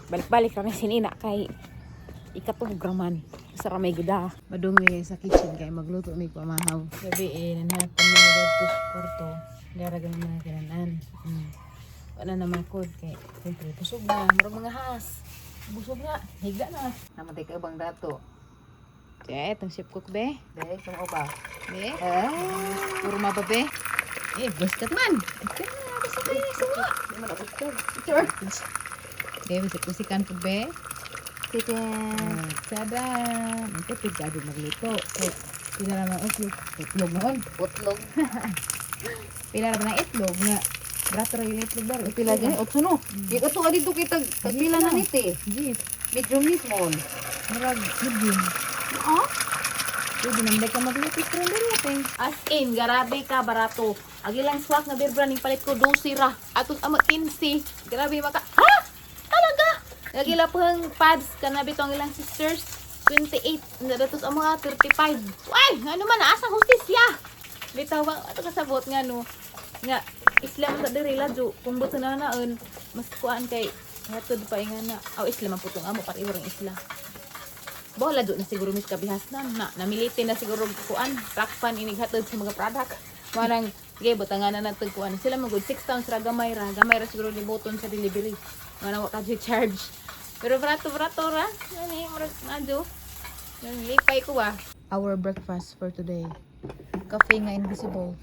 Balik-balik kami sinina kay ikatugraman sa ramay guda. Madumi sa kitchen kay magluto may pamahaw. Gabi nanhanapan mo dito sa kwarto. Daragan mo na kinanan. Wala naman kod kay siyempre busog na. Marang mga has. Busog na. Higda na. Namatay ka bang dato? Kaya itong chef cook be. Be, kung ba? Be? Puro ba be? Basket man. Ito na. Basta be. Suwa. Hindi man ako kod. Be, musikan po be. Chicken. Sada. Ito pigado magluto. So, pila naman itlog. Itlog noon. Utlog. Pila naman ang itlog nga. Brato rin yung itlog bar. Pila gani? Otso no. Ika to dito kita pila na niti. Jeez. Medium ni small. Marag. Medium. Oo. Pwede naman ka magluto. Pero hindi natin. As in, garabe ka, barato. Agi lang swak na beer brand. Yung palit ko 12 ra. Atos ama 15. Grabe maka. Ha? Talaga? Nagila po ang pads. Kanabi to ang ilang sisters. 28. Nadatos ang mga 35. Uy! Ano man, asang hustisya? Bitaw ba? Ito kasabot nga no. Nga, Islam sa diri ladyo. Kung buto na naon, mas kuan kay hatod pa nga na. Aw, Islam ang putong amo. Pati iwarang Islam. Bola do na siguro mis kabihas na. Namiliti na siguro kuan. Rakpan inig hatod sa mga product. Marang, sige, butangan na natag kuan. Sila magod 6 pounds ra gamay ra. Gamay ra siguro liboton sa delivery. Mga waka charge. Pero barato ra. Yan marag nadyo. Lipay ko Our breakfast for today. Coffee nga invisible.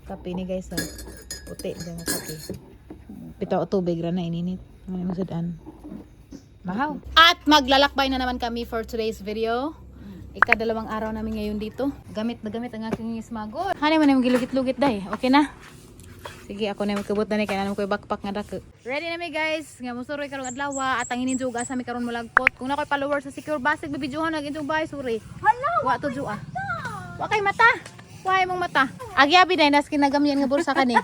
Kape ni guys puti dyan nga kape. Pito o tubig ra na ininit. May masudan. Mahaw. At maglalakbay na naman kami for today's video. Ikadalawang araw namin ngayon dito. Gamit na gamit ang aking ismagod. Hani mo na yung gilugit-lugit dahi. Okay na? Sige, ako na magkabot na ni kaya naman ko yung backpack nga dako. Ready na mi guys. Nga musuroy karong adlaw at ang ininjog asa mi karon malagpot. Kung na ko'y followers sa Secure Basic bibidyohan nag-injog bay sorry. Wa to ju Wa kay mata. Why mong mata? Agyabi na nas kinagamyan nga bursa kani.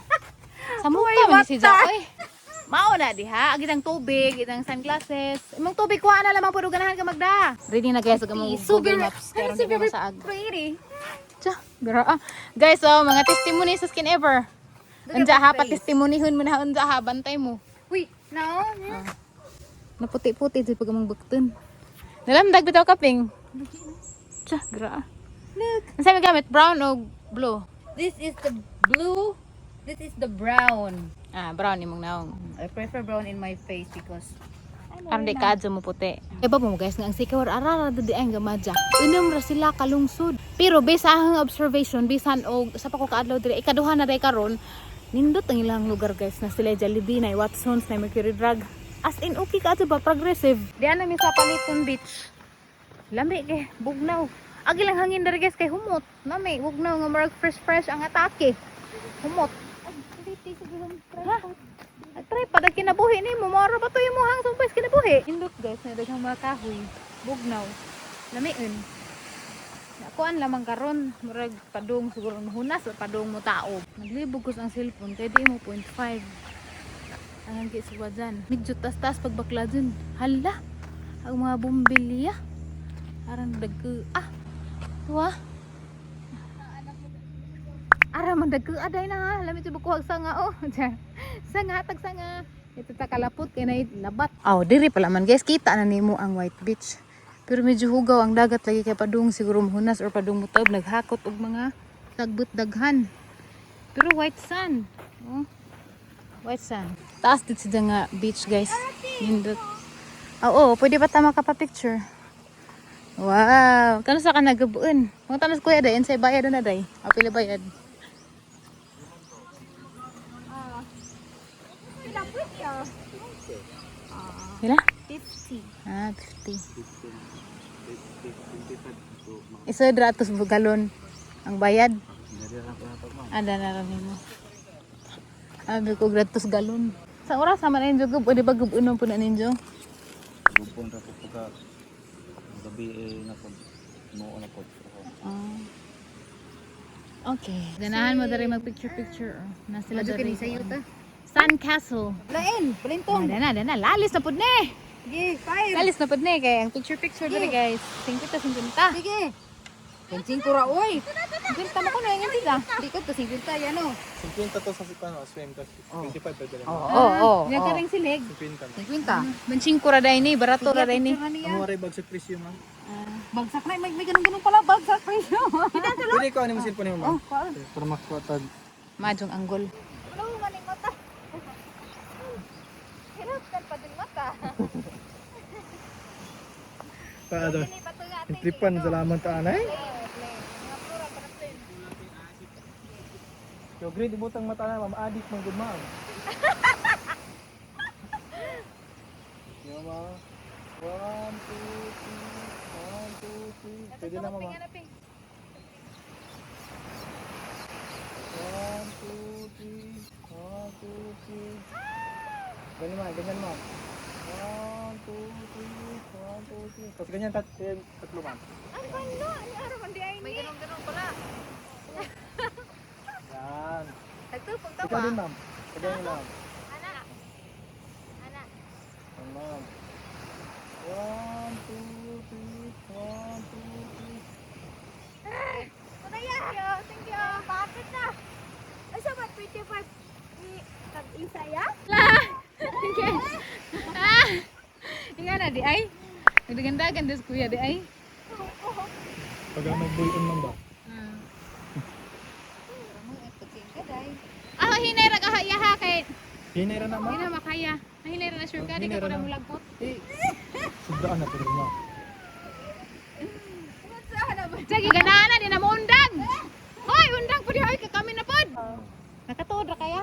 Sa mukha man si Ja oy. Mao na diha, agitang tubig, itang sunglasses. Imong tubig kuha na lamang pud ganahan ka magda. Ready na guys ug among Google Maps karon di mo saag. Pretty. Cha, bira guys, mga testimony sa Skin Ever. Unja ha, pa-testimonihon mo na unja ha, bantay mo. Wait, no. Naputi-puti di pag among bukton. Nalamdag bitaw kaping. Cha, gra. Look. Ang sabi gamit, brown o blue? This is the blue. This is the brown. Brown imong naong. I prefer brown in my face because Aram di ka adso mo puti. Iba mo guys nga ang sikawar arara di ay gamadya. Unom ra sila kalungsod. Pero based sa akong observation, bisan og sa pa ko kaadlaw diri ikaduha na day karon, nindot ang ilang lugar guys na sila Jollibee na Watsons na Mercury Drug. As in okay ka ba progressive. Diyan na mi sa Paliton Beach. Lambi kay bugnaw. Agi lang hangin diri guys kay humot. Nami bugnaw nga marag fresh ang atake. Humot. Ha? Try pa dag kinabuhi ni mo maro ba to imo hang sumpes kinabuhi. Indot guys na daghang mga kahoy. Bugnaw. Lamiin. Nakuan lamang karon murag padung siguro mahunas o padung mo tao. Naglibog ko ang cellphone kay di mo 0.5. Ang gisuwa dyan. Medyo tas-tas pagbakla dyan. Hala. Ang mga bumbilya. Arang dagko. Wah. Ara man dagko aday na ha. Lamit sa bukuhag sanga Sanga tag sanga. Ito ta kalapot kay nay labat. Diri pala man guys kita na nimo ang White Beach. Pero medyo hugaw ang dagat lagi kay padung siguro muhunas or padung mutob naghakot og mga tagbot daghan. Pero white sand. White sand. Taas dito sa nga beach guys. Nindot. Pwede ba ta makapa-picture? Wow, tanong sa ka nagabuan. Mga tanong kuya day, say bayad na day. Pila bayad? Pila? 50. 50. Isa dratos galon ang bayad. Ada na rin mo. Abi ko gratos galon. Sa oras sama na ninyo pwede ba gubunon po na ninyo? Gupon ra ko pagka gabi na ko mo na ko. Okay. Ganahan mo dari mag-picture. Na sila Madyo dari. kini sayo ta. Sun Castle. Lain, balintong. Dana. Lalis na pud ni. Sige, fire. Lalis na pud ni kay ang picture dari guys. 50 50. Sige. Kencing ko ra oy. Binta mo ko na yung sila. Di ko to si Binta yan o. 50 to sa swim kasi 25 pwede lang. Oo. Yan ka rin silig. 50 50. na. Mansing ko raday ni, barato raday ni. Ano waray bag sa presyo ma'am? Bagsak na, may ganun-ganun pala, bagsak pa yun. Pwede ko ano mo cellphone mo ma'am? Para makuha Majong anggol. Ano maning mata? Hirap kan pa din mata. Paano? Tripan salamat ta anay. Yo grade ibutang mata na ma'am, adik man gud ma'am. Yo ma'am. 1 2 3 1 2 3. Pwede na ma'am. 1 2 3 1 2 3. Ganyan ma'am, ganyan ma'am. 1 2 3 1 2 3. Tapos ganyan tatlo ma'am. May ganun-ganun pala. Yan. Nagtupong Ikaw din ma'am. Ganyan ma'am. Anak. Anak. Yan, ma'am. 1 2 3 1 2 3. Kunaya. Thank you. Bakit na? Ay, sa 25 tag-isa ya? Inga na di ay. Nagdagandagan des kuya di ay. Pag nag-buiton ma'am ba? Ah, hinay ra ka ha kay. Hinay ra na ma'am. Hindi na makaya. Hinay ra na sure ka di ka ko na mulagpot. Sudaan na pero ma'am. Sige ganahan na di na mo undang. Hoy, undang pud hoy ka kami na pod. Nakatuod ra kaya?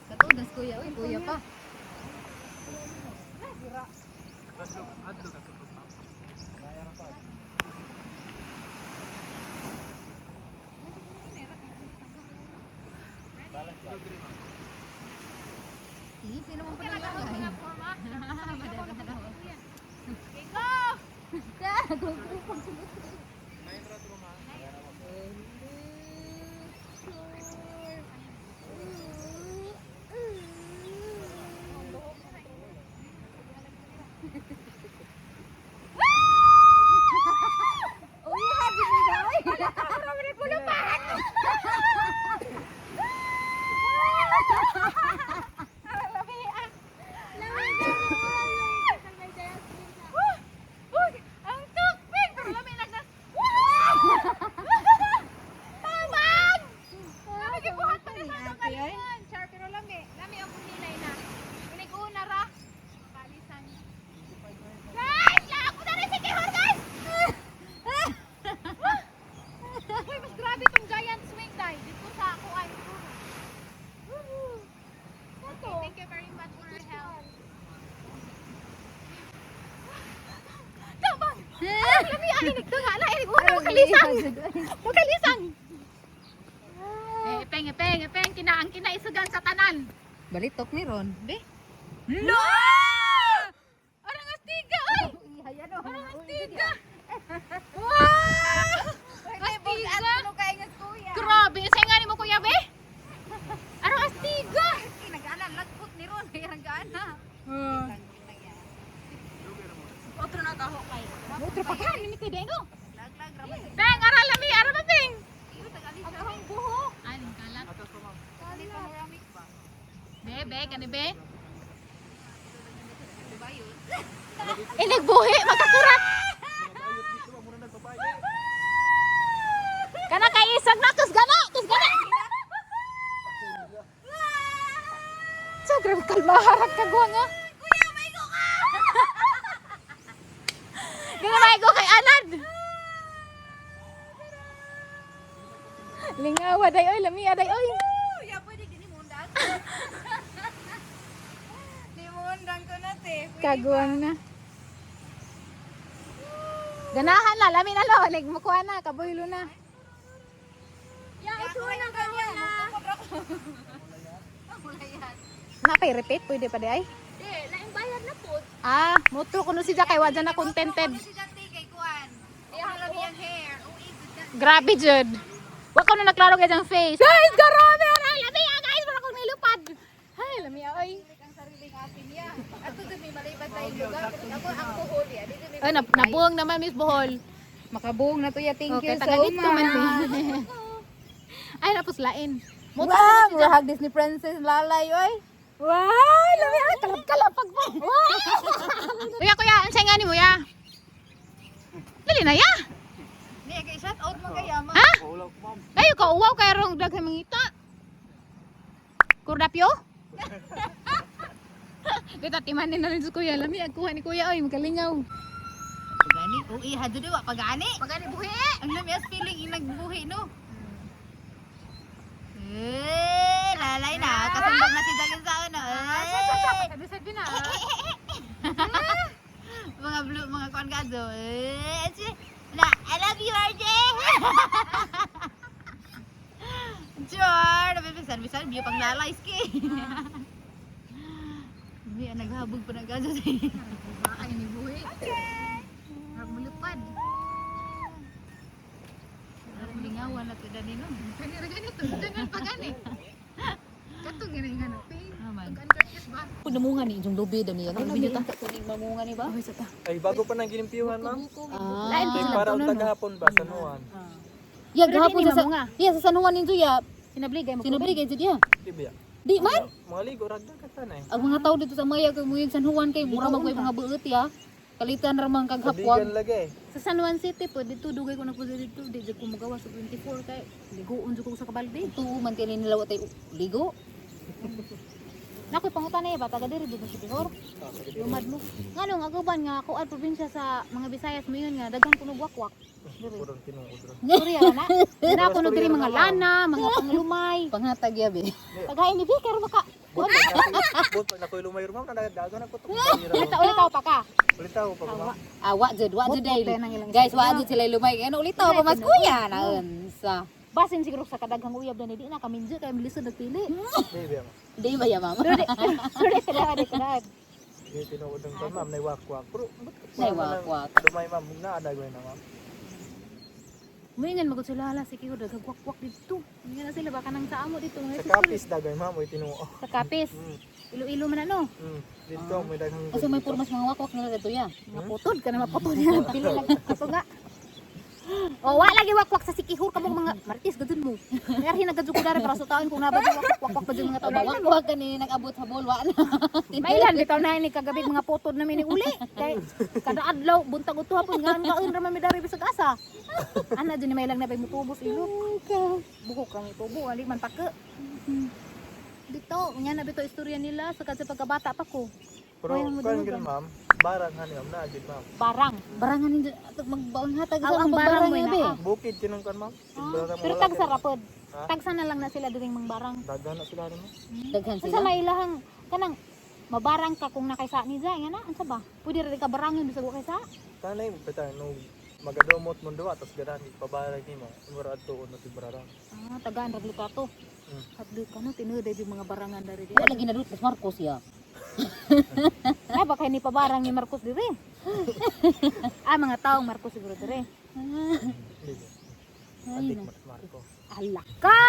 Katuod das kuya, oy kuya pa. Sino mo pala lang? Epeng, kinaang kinaisugan sa tanan. Balitok ni Ron, di? No! Orang astiga, oy! Orang astiga! Wow! Astiga! Grabe, sayang mo kuya, be? Arang astiga! Nag-anan, lagpot ni Ron. Kaya nag-aana. Otro na taho kay. Otro pa ka, minit din no? Lag-lag, raman. Peng, aral lami, aral ba, Peng? Ang buhok. Anong kalat? Kali panoramik ba? Be, kani be? Diba yun? Nagbuhi, magkakurat! Kana kay isag na, tus gana! So, grabe kalmaharap ka gwa nga. Kuya, may ko ka! Gana ko kay Anad! Lingawa day oy, lamia day oy. Kuya, pwede din mo undang. Di mo undang ko na, te. Pwede Kaguang na. Ganahan la, lami na lo, leg mo kuha na, kaboylo na. Ya, ito na ganyan na. Wala yan. Napay repeat, pwede pa day ay. Di, laing bayad na po. Ah, moto kuno si Jakay, wadya na contented. Si Dati kay Kuan. Di halam yung hair. Grabe jud. Wa ka na naklaro kay jang face. Guys, grabe ara, lami guys, wala kong nilupad. Hay, lami oy. Ang sariling atin niya. Ato din may malibad tayong lugar. Ako ang buhol ya. Dito may Ay, nabuong naman Miss Bohol. Makabuong na to ya. Thank Okay, you so taga dito man much. din. Ay, tapos lain. Wow, murahag Disney princess lalay oy. Wow, lami ay kalap-kalapag pa. Wow. Kuya, ansay nga ni mo ya? Dali na ya. Ni kay shout out mo kay ama. Ha? Wala ko ma'am. Kayo ka uwaw kay rong daghay mangita. Kurdapyo? Dito timanin na rin sa kuya. Lami ang kuha ni kuya oy, magalingaw. Pagani, uy hadto diwa pagani. Pagani buhi. Ang lami as feeling inagbuhi no. Lalay na, kasundog na si Dagin sa ano. Sabi sabi na. Mga blue, mga kuan gazo. Na, I love you, RJ. Jor, nabibisan biyo pang lalay ski. Hindi naghabog pa ng gazo sa inyo. Ay ni buhi. Harap mulupad. Ang lingawan na to dani no. Kani ra ganito, jangan pagani. Kato gani nga no. Aman. Kan ba? Punamunga ni yung lubi dani ano video ta. Kuning mamunga ni ba? Ay sa ta. Ay, bago pa nang ginimpiyuhan, ma'am. Lain Kay para ang tagahapon ba, sa Nuan. Ya Pero gahapon di ni sa mamunga. iya sa sanuan ninyo ya. Sinabligay mo. Sinabri kay dia. Di ba? Di man. Mga ligo, ragda ka sana eh. Ang mga tao dito sa Maya kay muyog San Juan kay mura man koy mga buot ya. Kalitan ra man kag hapwag. Sabigan lagi. Sa San Juan City po dito dugay ko nagpuso dito, di jud ko magawa sa 24 kay ligoon jud ko sa kabalde. Ito man kay nila tay ligo. Nakoy pangutan na ba taga diri dito sa Bihor. Lumad mo. Ngano nga guban nga ako at probinsya sa mga Bisayas mo yun nga daghan kuno wakwak. Diri. Purong tinuod ra. Surya na. Na ako no diri mga lana, mga panglumay. Panghatag yabi. Paghain ni Bi karo maka. Bot pag nakoy lumayor, ma'am, nadagagan ako to. Ulit pa ka. Ulit ako pag ma'am. Wa jud Bot-bot day. lang ilang Guys, istorya. wa jud sila lumay. Ano ulit ako mas kuya na unsa. Basin siguro sa kadaghang uyab na di na kaminjo kay milisod nagpili. Di ba, ma'am? Di ba ya mama? Sure kada kada. Di tinuod ang kan, ma'am, nay wakwak. Pero, Nay wakwak. Dumay, ma'am, naadagay na, ma'am. Mingan magud sila hala sige ko daghang wakwak dito. Mingan na sila baka nang sa amo dito Sa kapis dagay, ma'am, oy tinuo. Sa kapis. Ilo-ilo man ano. Dito, may daghang Kasi may purmas mga wakwak nila dito ya. Maputod ka na maputod yan. Pili lang. Ito nga. O, wala lagi wakwak sa sikihur ka mga martis, gadun mo. Kaya hinagad ko dari para sa taon kung nabad yung wakwak pa dyan mga tao. Wakwak ka ni nag-abot sa bolwa na. Mailan, bitaw na ni kagabi mga putod na mini uli. Kay kada adlaw, buntag uto hapon, gaan kaon raman mi dari bisag asa. Ana dyan ni mailang na pa'y mutubos ilot. Buko kang itubo, ali man pake. Dito, nga na bito istorya nila sa pagkabata pa ko. Pero, Kaya mo kan dulugan. gid, ma'am, barang hani, ma'am, naagid, ma'am. Barangan Barangan ninyo magbaon hatag Aw, sa ang mga barang barang mo yabi. na. Bukid kinong kan, ma'am. Pero tagsa rapod. Ha? Tagsa na lang na sila diring mang barang. Daghan na sila rin, ma'am. Daghan Sa sila. may ilahang kanang mabarang ka kung nakaysa ni Zay nga na ansa ba? Pwede ra ka barangin bisag wa kaysa. Kanay, betang, no, magadomot mo duwa, tapos garani, pabarag ni mo. Mura tuon na si barang. Ah, tagaan ra to. Hadli ka no tinuod di mga barangan dari di. Wala lagi na Los Marcos ya. Ay baka ni pabarang ni Marcos dire. Ah mga taong Marcos siguro dire. Hindi. Ay, Adik Marco. Alaka!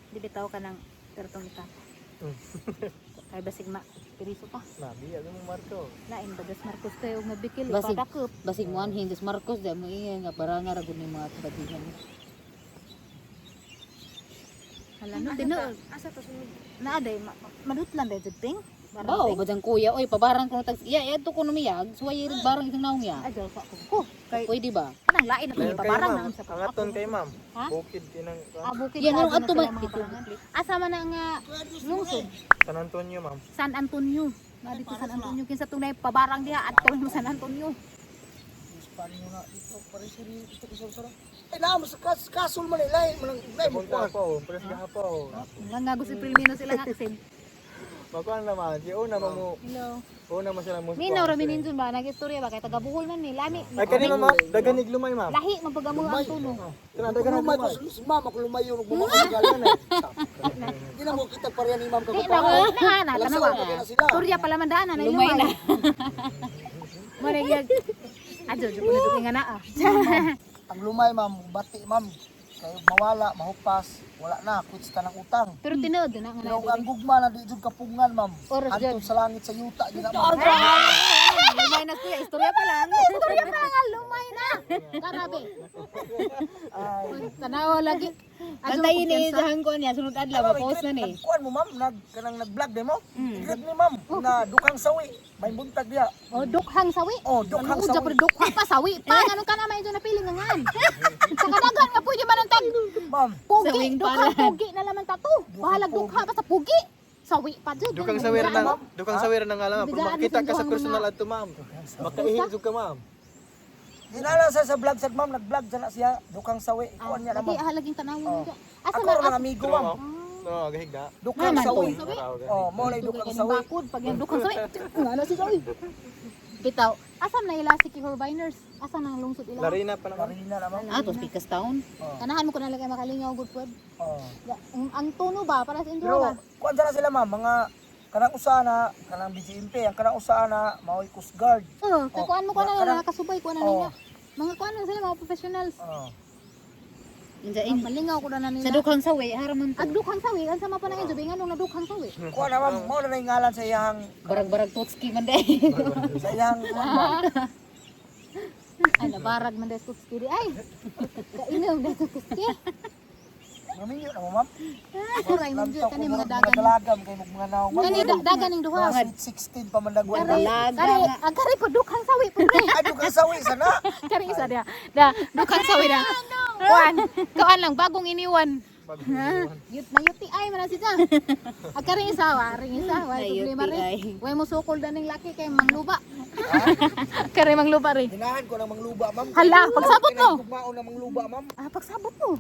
Di bitaw ka ng tertong ita. Kay basig ma piriso pa. Nabi, ano mo Marco? Lain bagas Marcos kayo mabikil Basig. ipadakop. Basig mo anhin Los Marcos da mo iya nga barangan ra gud ni mga kabatihan. Hala no tinuod. Asa to sunod? Naaday madutlan day jud ting. Bao bajang kuya oy pabarang ko tag iya to ko numiyag suway rin barang isang naong ya. Ay, sa ko. Kay Pwede ba? kanang lain na Meron pa kayo, barang ma'am. na sa Angaton kay ma'am. Ha? Bukid kinang Bukid Yan, Kaado anong ato na ba? sila mga barangan. Asa man ang lungsod? San Antonio, ma'am. San Antonio. Na dito San Antonio kinsa tunay pabarang diha adto mo San Antonio. Ay na, mas kasol man ilay, manang ilay mo Punta pa. po, pres gahapo. Nga gusto Pilipino silang aksen. Makuan naman, di una mo Hello. una mo sila mo. Minaw ra mininjon ba nagistorya ba kay taga Bohol man ni lami. Ay kanino ma'am, daganig lumay ma'am. Lahi man pagamo ang tuno. Kana Ako daganig lumay lumay. ko, si mama ko lumay yung bumakagal na. Hindi na mo kita pareha ni ma'am Di na kagupa. na tanawa. Storya pala man daan na lumay na. Manayag. Adjo jud ko na nga na. Ang lumay ma'am, bati ma'am. Kaya mawala, mahupas. wala na, quits ta ng utang. Pero tinuod na nga Pero na. ang gugma na di jud kapungan, ma'am. Oras Hantod sa langit sa yuta gina Oh, ma'am. lumay na kuya, istorya pa lang. Istorya pa nga, lumay na. Karabi. Tanawa lagi. Antayin ni Jahan ko niya, sunod adlaw, post na ni. Kuan mo ma'am, kanang nag-vlog din mo. Igret ni ma'am na dukang sawi, may buntag diya. Oh, dukhang sawi. Oh, dukhang Uja sawi. pa dukha pa sawi pa ngano ka na may na piling ngan. Sa kadagan nga pwede man ang tag Ma'am, pugi, Sawing dukhang pala. pugi na laman tato. Bahalag dukha pa sa pugi. Sawi pa jud. Dukang sawir na, dukang sawir na nga lang. Pag Bidaan makita sa ka sa duhang personal ato, ma'am. Makaihi jud ka, ma'am. dinala sa vlog sad ma'am, nag-vlog sa na siya, dukang sawi. Kuan niya na Lagi ma'am. halaging tanawon Oh. niya. Asa Ako na rin amigo ma'am. No, gahiga. Dukang Naman, sawi. sawi. Oh, mo lay dukang Dukang sawi. bakod pag yung dukang sawi. Ngano si sawi. Bitaw, asa na ila si Kihor Biners? Asa nang lungsod ila? Larina pa naman. Karina na ma'am. Atos pikas taon. Kanahan mo ko na lagay makalingaw good food. Oh. Ang tono ba para sa inyo Pero ba? kuan na sila ma'am, mga kanang usana, kanang BGMP, ang kanang usana, maoy Coast Guard. Oh, kay kuan mo ko na Kanang- nakasubay ko na Oh. niya. Mga kuan na sila mga professionals. Oh. Malingaw ko na nila. Sa dukhang sawi, haramon to. Ag dukhang sawi, ang sama pa na inyo, bingan nung nadukhang sawi. Kuan na ma'am, mo na ngalan sa iyang Barag-barag totski man day. sa iyang kuwan, ma'am. Ay, nabarag man dahil kutski di. Ay, kainom dahil kutski. Maminyo na mo ma'am. Kuray mo dyan, kani mga dagan. dalagam kay mga naong ma'am. Kani dagan ng duha. Mga sweet 16 pa man dagwan. Kari, kari po dukhang sawi po pre. Ay dukang sawi sana. Kari isa dia. Da, dukhang sawi da. Kuan lang, bagong iniwan. Yut na yuti ay man si da. Ag kari isa, ring isa, way problema rin. Way mo sukol daning laki kay mangluba. Kari mangluba rin. Hinahan ko ng mangluba ma'am. Hala, pagsabot mo. Kugmaon ng mangluba ma'am. Ah, pagsabot mo.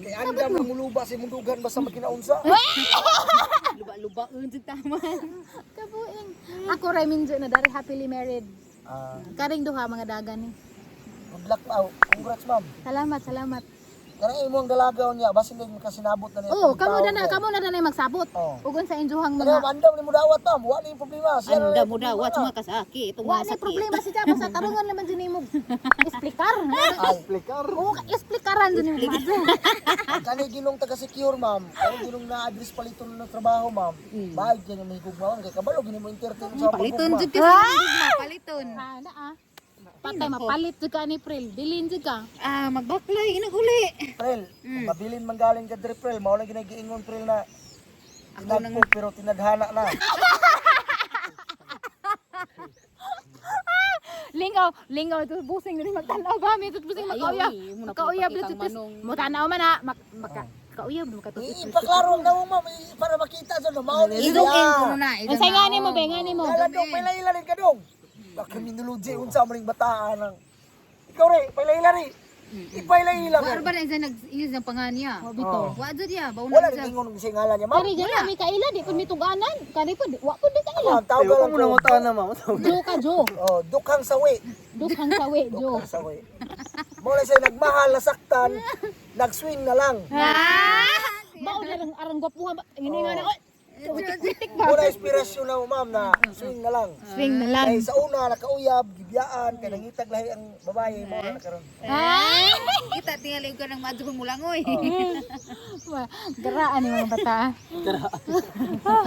Kay anda mangluba sa mundugan basta magkinaunsa. Luba-luba jud taman. Kabuing. Ako ray minjo na dari happily married. Ah, Karing duha mga dagan ni. good luck pa. Congrats ma'am. Salamat, salamat. Kanang imong dalagaw niya basin din kasinabot na niya. Oo, kamo na na magsabot. Oh. Ugon sa injuhang Ano, mga andam ni mo dawat ma'am. Wala yung problema. Siya na Anda lang mo yung daw, problema watch na. mga kasaki. Itong wa mga ni sakit. problema si Japa sa tarungan naman din mo. Explicar. Ay, Oo, explikaran din mo. kani ginong taga-secure ma'am. Kani ginong na-address paliton ng trabaho ma'am. Bayad kanya may higugmaon kay kabalo gini mo entertain sa Paliton pagugma. jud kasi paliton. Ana ah. Patay mapalit jud ka ni April. Dilin jud ka. Ah, magbaklay inaguli. Prel, mabilin manggaling ka diri Prel, mao lang ginagiingon Prel na Ako tinagpo pero tinadhana na. Lingaw ito busing na magtanaw ba mi ito busing makauyab. Makauyab dito mo tanaw man na makauyab makatutok. Ipaklaro na mo ma'am para makita sa no mao ni Idungin ko na. Ang sayngani mo be ngani mo. Kala dong pailaila rin ka dong. Terminology unsa mo ring bataan ang ikaw re pailaila rin. Ipailaila ka. Wa ba na isa nag-use ng panganya? Bito. Wa jud ya, bauna Wala siya. ning ingon sa ngalan niya ma'am. Kari gani mi kaila di pud mituganan. Kani pud wa pud di kaila. Ma'am, tawag lang Muna ko. mo taon na, ma'am. Jo ka jo. Oh, dukhang sawi. Dukhang sawi jo. Dukhang sawi. Mo lang siya nagmahal nasaktan, nag-swing na lang. Mao na lang arang gwapuhan ba. Ngini nga na. Tik Muna inspirasyon na mo ma'am na swing na lang. Swing na lang. Kay sa una nakauyab, gibiyaan, kay nangitag lahi ang babae mo na karon. Kita tingali ko nang madugong mulangoy. Garaan yung mga bata.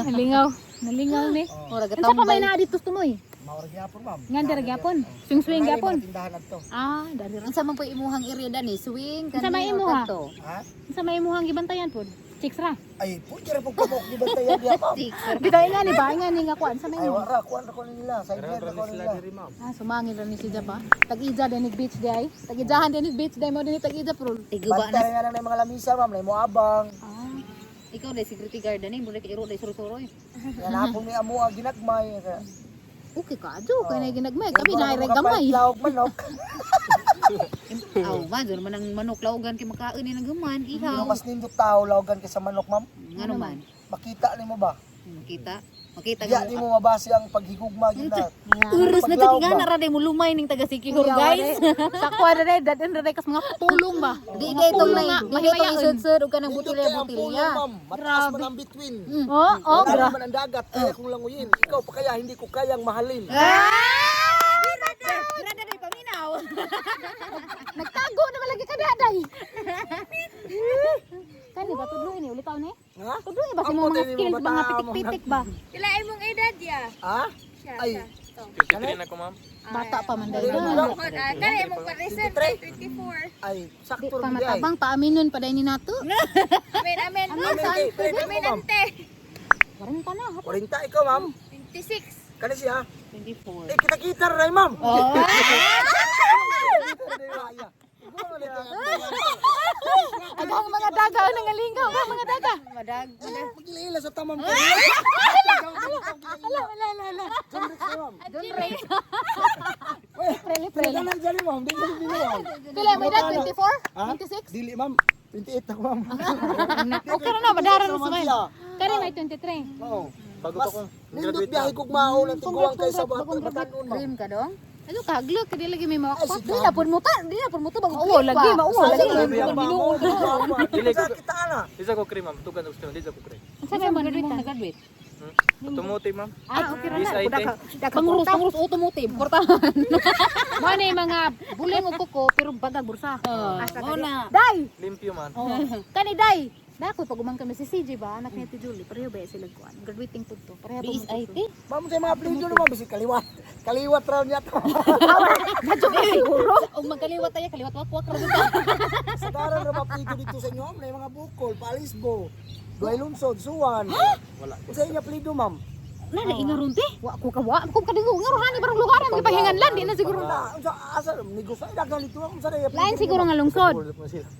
Nalingaw. Nalingaw ni. Ora Ang sa pa may naa dito tumoy. Mawar gyapon ma'am. Ngan dira gyapon. Swing gyapon. Tindahan adto. Ah, dari ra. Unsa man po imuhang area dani? Swing Unsa may kanino imuha? kadto? Ha? Sa may imuhang gibantayan pod. Chicks ra. Ay, pwede ra pug kamok di bantayan diya ma'am. Bitay nga ni ba? Nga ni nga kuan sa may Ay, imuha. wala kuan ko nila, sa Pero event ko sila nila. diri, ma'am. Ah, sumangil ra ni si Jaba. Tag-ija din beach di ay. Tag-ijahan din beach di mo din tag-ija pro. Tiguba Bantay na. nga na mga lamisa ma'am, na mo abang. Ah. Ikaw dai security guard ani, muna kay iro dai suro-suroy. Yan hapon ni amo ang ginagmay. Okay ka, jo kay na ginagmay. Kami na ay gamay. Lawog manok. Aw, man dun man ang manok lawgan kay makaon ni nagaman, Yung ihaw. mas nindot tao lawagan kay sa manok ma'am. Ngano man? Makita nimo ba? Makita. Makita Diya nga. di mo mabase ang paghigugma gyud na. Urus na Paglaw jud nga ba? na ra mo lumay ning taga Sikihor, guys. Sa kuan na dadan ra kas mga tulong ba. Di day tong Tulong na, nga, di day tong mahimayaan. isud-sud og kanang Nindot kay ang pulo butilya-butilya. ma'am. Mataas man ang between. Oh, oh, Wala gra. naman ang dagat, kaya kong languyin. Ikaw pa kaya hindi ko kayang mahalin. Grada day paminaw. Nagtago na malagi ka daday. Kani ba tudloy ni ulitaw ni? Ha? Tudloy ba si Ang mga puti ni skills, mga mga bata, pitik-pitik ba? Kilain mong edad ya. Ha? Siya, Ay. siya. 53 na ko, ma'am. Bata pa man Ay, daw. wala. Kani mong pa-recent 24. Ay, Di sakto pa rin ay. matabang paaminon pa dai ni nato. Amen, amen. Amen, kay Fred, Amen, ma'am. ante. Waran pa na. 40 ikaw, ma'am. 26. Kani siya? 24. Eh, kita-kita rin, ma'am. Oh. Agang mga daga nang alinggaw, mga daga. Madag. Magilila sa tamam ko. Ala. Don Ray. Preli. Dalan dyan, ma'am. Di ko binuwag. Pila mo edad 24? Ha? 26? Dili, ma'am. 28 ako, ma'am. Okay na madaran na Naman sa siya. Kani may 23. Oo. Bago Mas pa ko. nindot biyahe kog mao ng tiguang kay sa batanon, ma'am. Cream ka dong? Ano kaglok kadi lagi may mga Ay, kwak. si Di na pud mo ta, bago. Oo, Sa lagi. biyahe, ma'am. Dili ko. Sa kita na. Isa ko cream, ma'am. Tugan gusto, hindi ko cream. Sa kay man graduate. Automotive, ma'am. Ah, okay ra Bis na. IT. Pangurus automotive, portahan. Mo na yung mga buling ug kuko pero bagag bursa. Mo na. Dai. Limpyo, man. Kani dai. Dako pag umang kami si CJ ba, anak ni Ate Julie, pareho ba sila kuan? Graduating pud to. Pareho BS IT. Ma'am, sa mga plido naman, bisig kaliwat. Kaliwat raw niya to. Nadyo ba siguro? Og magkaliwat tayo, kaliwat wakwak ra dito. Sa karan ra maplido dito sa inyo, ma'am, na yung mga bukol, palisbo, duay lunsod, suwan. Wala. Sa inyo plido, ma'am. Nana ingaron ti. Wa ko kadingo ngarohan barang lugaran di pahinganlan di na siguro. Asa negosyo dagan dito ako sa area. Lain siguro nga lungsod.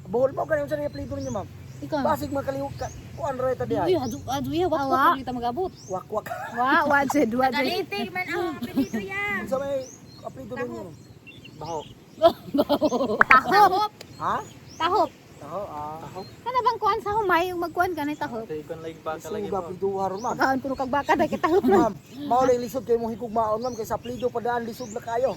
Bohol mo kanang sa area plido ninyo, ma'am. Ikaw. Basig makaliwat ka. Kuan ra ta diha. Adu ya wakwak kita magabot. Wak. Wa jed. Kalitig man ang apelido ya. Sa may plido ninyo. Baho. Tahop. Ha? Tahop. Taho, Kana bang kuan sa humay yung magkuan kanay tahop. Kaya ikon like baka lagi Suga po. plido haron, ma'am. Kaon puno kag baka dai kita tahop. Ma'am, mao lang lisod kay mo higugmaon, ma'am, kay sa plido padaan lisod na kayo.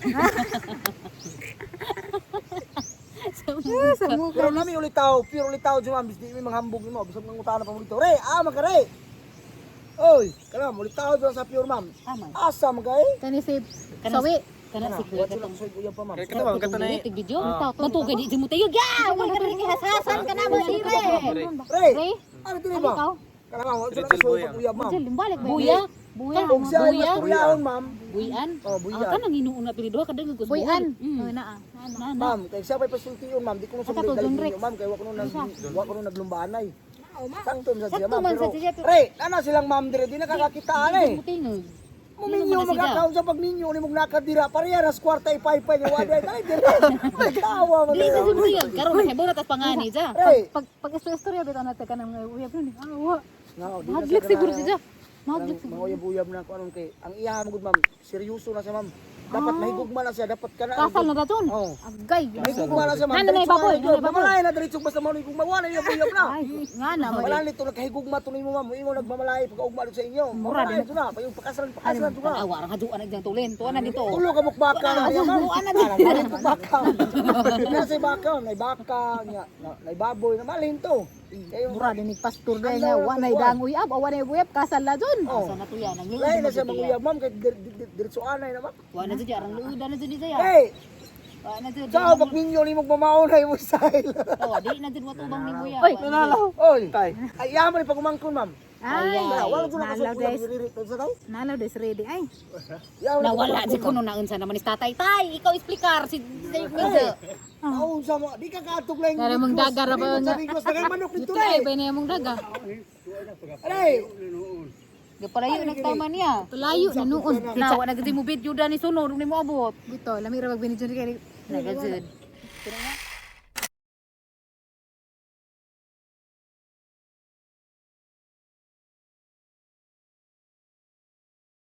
Pero nami ulitaw, pure ulitaw di ma'am, bisdi mi manghambog nimo, bisag nang utana pa mo dito. Re, magare. Oy, kana mo ulitaw dyan sa pure ma'am. Asa magay? Kani si sawi. Kana si kuya katong soy kuya pa ma'am. Kaya kita bang kata na Tig video bitaw. Matugay di mo tayo. Ya, wala ka rin hasasan ka na mo dire. Re, Re, ano dili ano ba? ikaw? Kana ma'am, wala ka soy pa kuya ma'am. Diyan limbalik ba? Buya. Kung siya ay masturyaon ma'am. Buyan. Oh, buya. nang inuuna pilido ka dagag ko. Buyan. Naa. Ma'am, kay siya pa'y pasultiyon ma'am, di ko Ata to, sumulay John dali Rex. ninyo ma'am, kay wa ko nung naglumbanay. Sakto man sa siya Sakto ma'am. man sa Pero, siya, pero- Re, ano silang ma'am dire, di nakakakitaan eh. Mutingog. Muminyo magkakaon sa pagminyo ni mong nakadira pareha ras kwarta ipay-pay ni waday tayo dire. Tawa man. Dili sa sumuyog. Karon na kay tas pangani ja. Re, Pag istorya bitaw natin ka nang uyab ni. Awa. no, di Mahadlik siguro siya. Mahadlik siguro. Mga uyab na ko anon kay ang iya mo gud ma'am, seryoso na siya ma'am. Dapat mahigugma na siya, dapat ka na. Kasal na daton. Oh. Agay. Mahigugma na siya ma'am. Nana may baboy, nana may baboy. Mamalay na diretso basta mo ni gugma wala niya uyab na. Ay, nga na mo. Wala nito nagkahigugma tuloy mo ma'am, ingon nagmamalay pagkaugma sa inyo. Mura din. Ito na, payong pakasaran to na. Awa ra haduan ang tulin. Tuwa na dito. Ulo ka mukbaka na niya ma'am. Ano na Baka. Nasa baka, may baka, may baboy na malin to. Kayo, Mura din ni pastor dai nga wa nay dang uyab, wa nay uyab kasal na dun. Oh. Asa na to yan ang lain na siya manguyab ma'am, kay diretso anay na ma'am. Wa na jud arang luud na jud saya. Hey, Wa na jud. sao pag ninyo ni magmamaunay mo style. Oh, di na jud watubang ni uyab. Oy, oy. Ay, yaman pag umangkon ma'am. Ay, Wala ko na nalaw guys. kasok sa tayo. Nalaw des ready ay. Nawala Nawala di kuno na unsa naman ni tatay. Tay, ikaw explicar si Minja. Oo, sa mo, di ka katog lang. Dara mong daga ra ba nga. Dagan manok dito Ito ay eh. ba niya mong daga. Aray, Gapalayo nagtama niya. Palayo na noon. Kita wa na gid mo video dani sunod ni mo abot. Dito, lami ra magbinidyo kay nagajud.